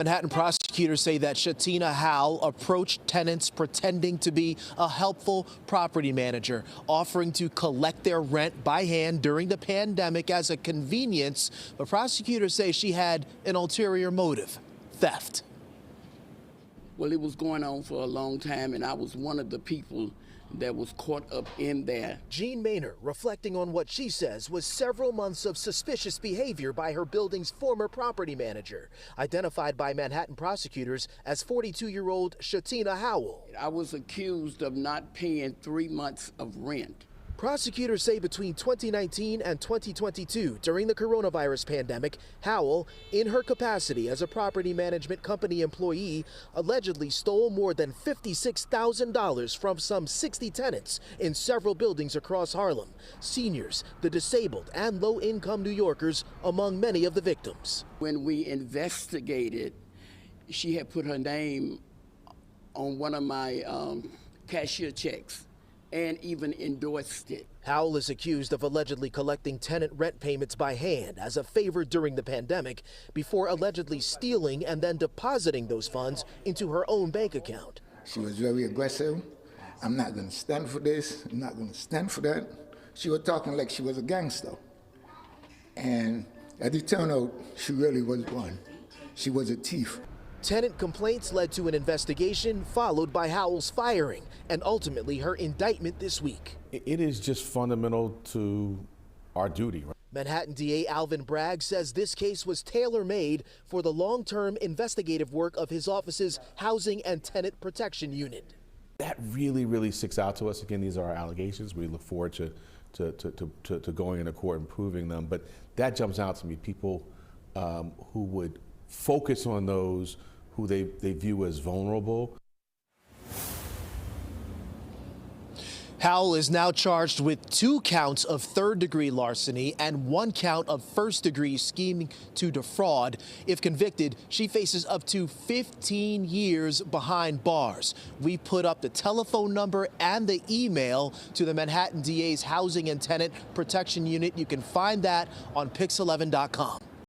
Manhattan prosecutors say that Shatina Howell approached tenants pretending to be a helpful property manager, offering to collect their rent by hand during the pandemic as a convenience. But prosecutors say she had an ulterior motive: theft. Well, it was going on for a long time, and I was one of the people that was caught up in there. Jean Maynard reflecting on what she says was several months of suspicious behavior by her building's former property manager, identified by Manhattan prosecutors as 42-year-old Shatina Howell. I was accused of not paying 3 months of rent. Prosecutors say between 2019 and 2022, during the coronavirus pandemic, Howell, in her capacity as a property management company employee, allegedly stole more than $56,000 from some 60 tenants in several buildings across Harlem. Seniors, the disabled, and low-income New Yorkers among many of the victims. When we investigated, she had put her name on one of my cashier checks and even endorsed it. Howell is accused of allegedly collecting tenant rent payments by hand as a favor during the pandemic before allegedly stealing and then depositing those funds into her own bank account. She was very aggressive. I'm not going to stand for this. I'm not going to stand for that. She was talking like she was a gangster. And as it turned out, she really was one. She was a thief. Tenant complaints led to an investigation followed by Howell's firing and ultimately her indictment this week. It is just fundamental to our duty. Manhattan DA Alvin Bragg says this case was tailor-made for the long-term investigative work of his office's Housing and Tenant Protection Unit. That really sticks out to us. Again, these are our allegations. We look forward to going into court and proving them. But that jumps out to me, people who would focus on those who they view as vulnerable. Howell is now charged with 2 counts of third-degree larceny and 1 count of first-degree scheming to defraud. If convicted, she faces up to 15 years behind bars. We put up the telephone number and the email to the Manhattan DA's Housing and Tenant Protection Unit. You can find that on pix11.com.